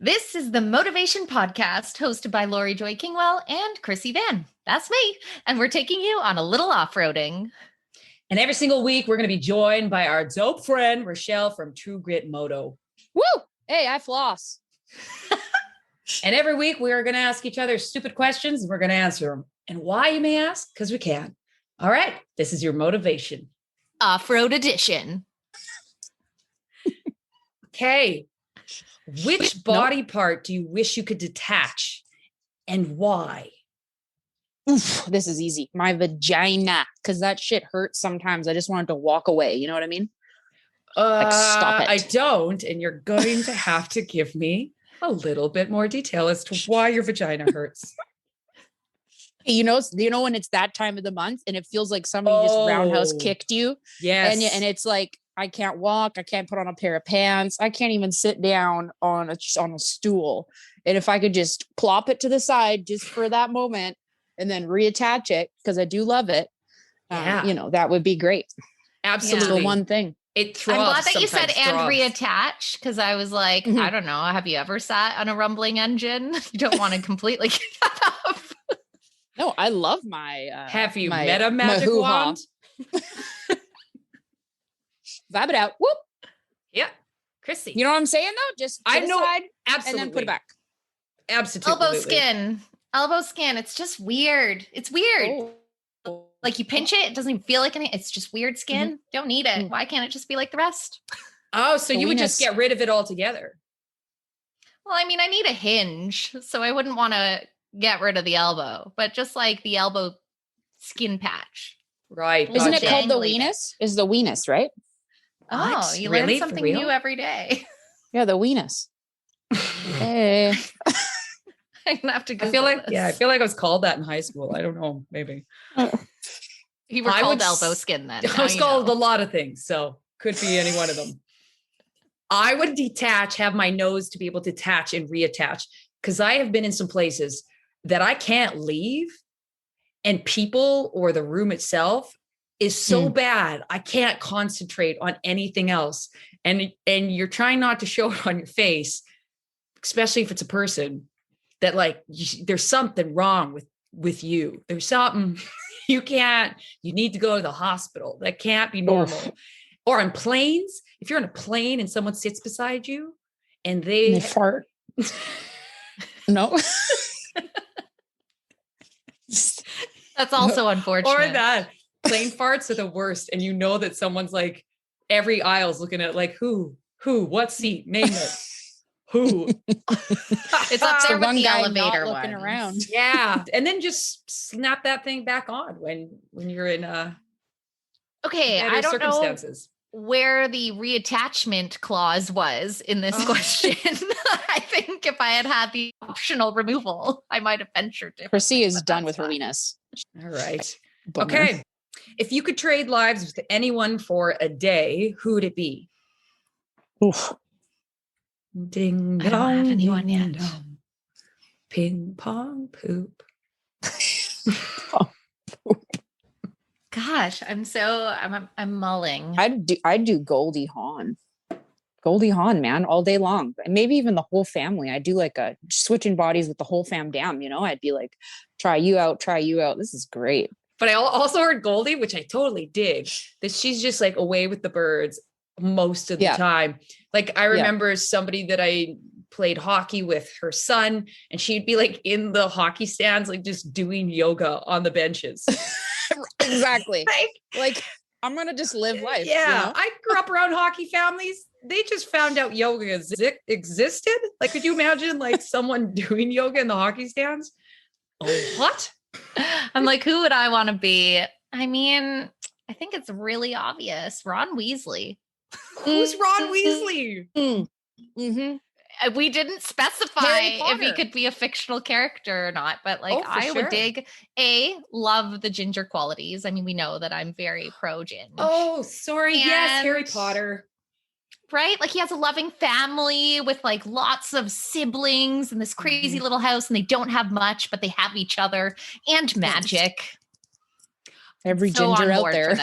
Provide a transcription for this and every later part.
This is the Motovation Podcast, hosted by Lori Joy Kingwell and Chrissy Van. That's me. And we're taking you on a little off-roading. And every single week, we're going to be joined by our dope friend, Richelle from True Grit Moto. Woo! Hey, I floss. And every week, we are going to ask each other stupid questions, and we're going to answer them. And why, you may ask? Because we can. All right. This is your Motovation Off-road edition. Okay. Which body part do you wish you could detach and why? Oof, this is easy. My vagina, because that shit hurts sometimes. I just want it to walk away. You know what I mean? Stop it. I don't. And you're going to have to give me a little bit more detail as to why your vagina hurts. You know when it's that time of the month and it feels like somebody just roundhouse kicked you. Yes. And it's like, I can't walk. I can't put on a pair of pants. I can't even sit down on a stool. And if I could just plop it to the side just for that moment and then reattach it, because I do love it, that would be great. Absolutely. It's the one thing. It throbs. I'm glad that you said throbs. and reattach, because I was like, I don't know. Have you ever sat on a rumbling engine? You don't want to completely get that off. No, I love my. Have you met a magic wand? Vibe it out. Whoop. Yeah. Chrissy. You know what I'm saying though? Just I know. Aside, absolutely. and then put it back. Absolutely. Elbow skin. It's just weird. It's weird. Oh. Like you pinch it doesn't even feel like anything. It's just weird skin. Don't need it. Why can't it just be like the rest? Oh, so you would just get rid of it altogether. Well, I mean, I need a hinge, so I wouldn't want to get rid of the elbow, but just like the elbow skin patch. Right. Isn't it called the weenus? Is the weenus, right? Oh, you learn something new every day. Yeah, the weenus. Hey. I'm gonna have to go. I feel like I was called that in high school. I don't know, maybe. You were called elbow skin then. I was called a lot of things, so could be any one of them. I would have my nose to be able to attach and reattach, because I have been in some places that I can't leave, and people or the room itself is so bad. I can't concentrate on anything else. And you're trying not to show it on your face, especially if it's a person that there's something wrong with you. There's something you need to go to the hospital. That can't be normal. Or on planes, if you're on a plane and someone sits beside you and they fart. No. That's also unfortunate. Or that plane farts are the worst. And you know that someone's like, every aisle's looking at who, what seat, name it. Who? It's up there with the elevator looking around. Yeah. And then just snap that thing back on when you're in okay, I don't circumstances. Know where the reattachment clause was in this question. I think if I had the optional removal, I might have ventured differently. Chrissy is done with her weenus. All right. Bummer. Okay. If you could trade lives with anyone for a day, who would it be? Oof. Ding I don't have anyone yet. Dong. Ping pong poop. Gosh, I'm mulling. I'd do Goldie Hawn. Goldie Hawn, man, all day long. And maybe even the whole family. I'd do a switching bodies with the whole fam down, I'd be like, try you out. This is great. But I also heard Goldie, which I totally dig, that she's just away with the birds most of the time. I remember somebody that I played hockey with, her son, and she'd be in the hockey stands, just doing yoga on the benches. Exactly. I'm going to just live life. Yeah. I grew up around hockey families. They just found out yoga existed. Could you imagine someone doing yoga in the hockey stands? Oh, what? I'm who would I want to be? I mean, I think it's really obvious. Ron Weasley. Who's Ron Weasley? Mm-hmm. We didn't specify if he could be a fictional character or not, but I would dig love the ginger qualities. I mean, we know that I'm very pro ginger. Oh, sorry. Yes, Harry Potter. Right? He has a loving family with lots of siblings and this crazy little house, and they don't have much, but they have each other and magic. Every ginger out there.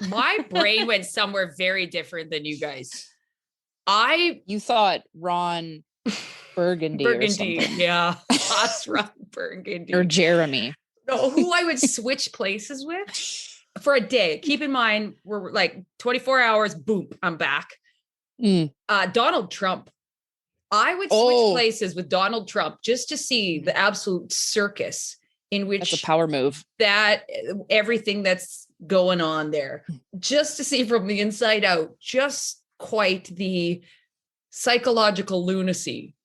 My brain went somewhere very different than you guys. You thought Ron Burgundy. Burgundy. Or something. Yeah. Osram Burgundy. Or Jeremy. No, who I would switch places with for a day. Keep in mind, we're like 24 hours, boom, I'm back. Donald Trump. I would switch places with Donald Trump just to see the absolute circus in which that's a power move. That everything that's going on there, just to see from the inside out, just quite the psychological lunacy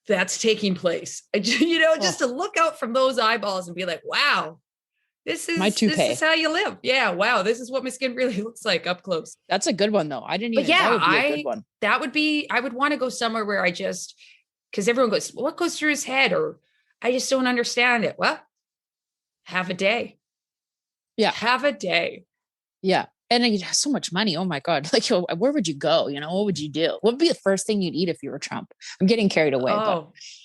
that's taking place. Just to look out from those eyeballs and be like, wow, this is how you live. Yeah. Wow. This is what my skin really looks like up close. That's a good one though. I didn't even know that would be a good one. I would want to go somewhere where because everyone goes, what goes through his head? Or I just don't understand it. Well, have a day. Yeah. Have a day. Yeah. And you'd have so much money. Oh my God. Like, where would you go? What would you do? What would be the first thing you'd eat if you were Trump? I'm getting carried away.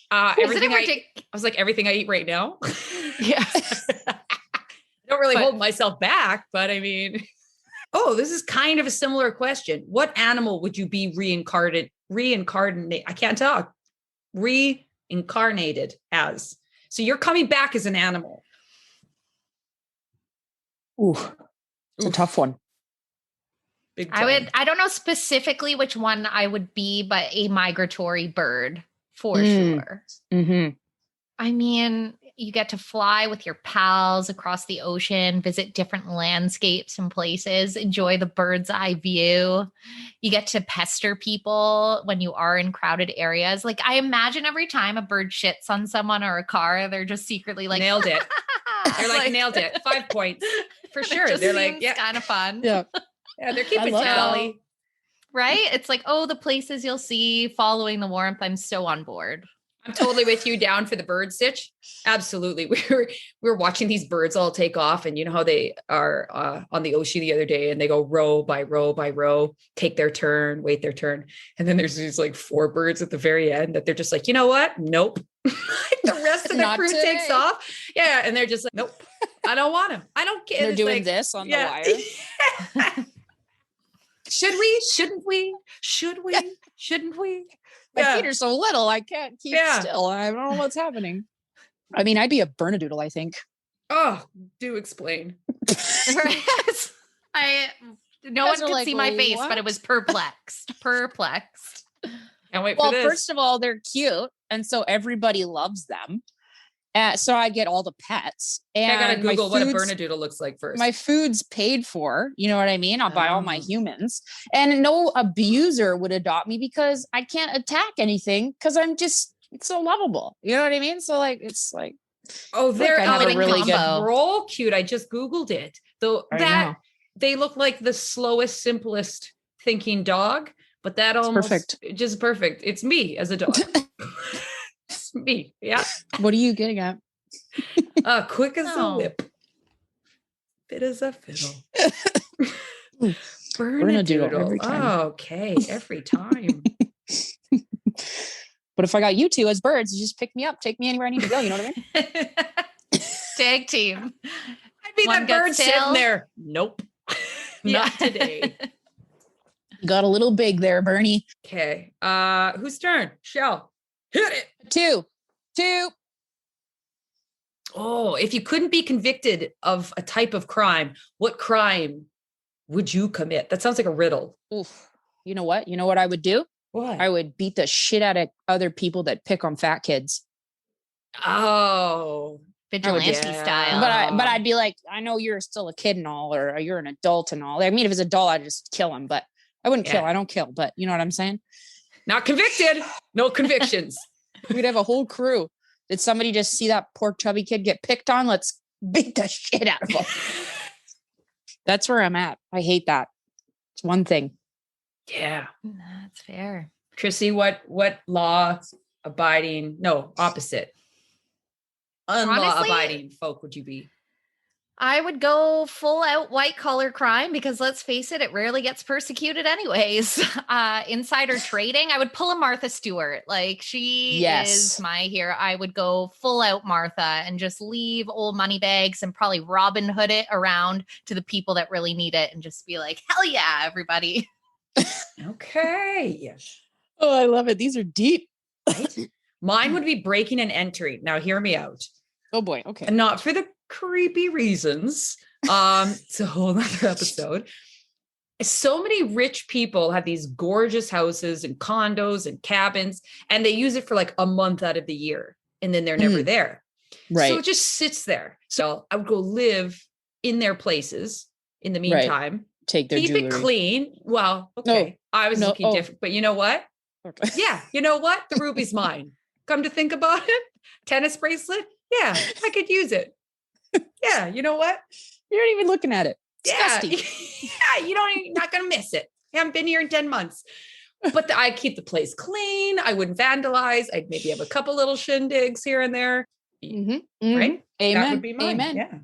Everything I was like, everything I eat right now. Yeah. I don't really hold myself back, but I mean, this is kind of a similar question. What animal would you be reincarnated? I can't talk. Reincarnated as. So you're coming back as an animal. Ooh, it's a tough one. I don't know specifically which one I would be, but a migratory bird for sure. Mm-hmm. I mean, you get to fly with your pals across the ocean, visit different landscapes and places, enjoy the bird's eye view. You get to pester people when you are in crowded areas. Like, I imagine every time a bird shits on someone or a car, they're just secretly like, nailed it. They're like, nailed it. 5 points for sure. They're like, yeah, kind of fun. Yeah. Yeah, they're keeping tally. Right? It's like, the places you'll see following the warmth. I'm so on board. I'm totally with you, down for the bird stitch. Absolutely. We were watching these birds all take off, and you know how they are on the ocean the other day, and they go row by row by row, take their turn, wait their turn. And then there's these like 4 birds at the very end that they're just like, you know what? Nope. The rest of the crew takes off. Yeah. And they're just like, nope, I don't want to. I don't care. They're doing this on the wire. Should we? Shouldn't we? Should we? Shouldn't we? My feet are so little, I can't keep still. I don't know what's happening. I mean, I'd be a Bernedoodle, I think. Oh, do explain. No one could see my face, but it was perplexed. Can't wait for this. Well, first of all, they're cute, and so everybody loves them. So I get all the pets. And I gotta Google what a Bernedoodle looks like first. My food's paid for. You know what I mean? I'll buy all my humans. And no abuser would adopt me because I can't attack anything because I'm just so lovable. You know what I mean? So like, it's like, they're really good. They're all cute. I just Googled it. Though they look like the slowest, simplest thinking dog, but that almost just perfect. It's me as a dog. It's me. Yeah. What are you getting at? Quick as a whip. Fit as a fiddle. Bernedoodle. Okay. Every time. But if I got you two as birds, you just pick me up, take me anywhere I need to go. You know what I mean? Tag team. I'd be that bird sitting there. Nope. Not today. You got a little big there, Bernie. Okay. Whose turn? Shell. Hit it. 2. Oh, if you couldn't be convicted of a type of crime, what crime would you commit? That sounds like a riddle. Oof. You know what? You know what I would do? What? I would beat the shit out of other people that pick on fat kids. Oh, vigilante style. But I'd be like, I know you're still a kid and all, or you're an adult and all. I mean, if it's an adult, I'd just kill him, but I wouldn't kill. I don't kill, but you know what I'm saying? Not convicted. No convictions. We'd have a whole crew. Did somebody just see that poor chubby kid get picked on? Let's beat the shit out of him. That's where I'm at. I hate that. It's one thing. Yeah. That's fair. Chrissy, what opposite. Unlaw-abiding folk would you be? I would go full out white collar crime because let's face it, it rarely gets persecuted anyways. Insider trading. I would pull a Martha Stewart. Like she is my hero. I would go full out Martha and just leave old money bags and probably Robin Hood it around to the people that really need it and just be like, hell yeah, everybody. Okay. Oh, I love it. These are deep. Right? Mine would be breaking and entering. Now, hear me out. Oh boy. Okay. And not for the creepy reasons. It's a whole nother episode. So many rich people have these gorgeous houses and condos and cabins, and they use it for like a month out of the year. And then they're never there. Right. So it just sits there. So I would go live in their places in the meantime. Right. Take their keep jewelry. it clean. Well, okay. I was looking different, but you know what? Okay. Yeah. You know what? The ruby's mine. Come to think about it. Tennis bracelet. Yeah. I could use it. Yeah. You know what? You're not even looking at it. Yeah. Yeah. You're not going to miss it. I haven't been here in 10 months. But I keep the place clean. I wouldn't vandalize. I'd maybe have a couple little shindigs here and there. Right? Amen. That would be mine. Amen. Yeah.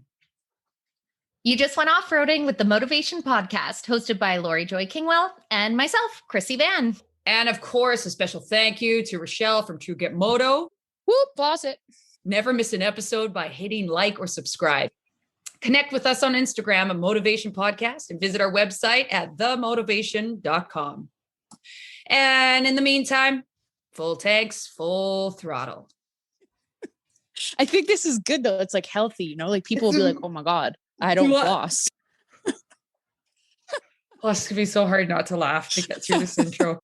You just went off-roading with the Motovation Podcast, hosted by Lori Joy Kingwell and myself, Chrissy Van. And of course, a special thank you to Richelle from True Get Moto. Whoop, boss it. Never miss an episode by hitting like or subscribe. Connect with us on Instagram at Motovation Podcast and visit our website at themotovation.com. And in the meantime, full tanks, full throttle. I think this is good though. It's like healthy, like people will be like, oh my God, I don't floss. Plus, it's going to be so hard not to laugh to get through this intro.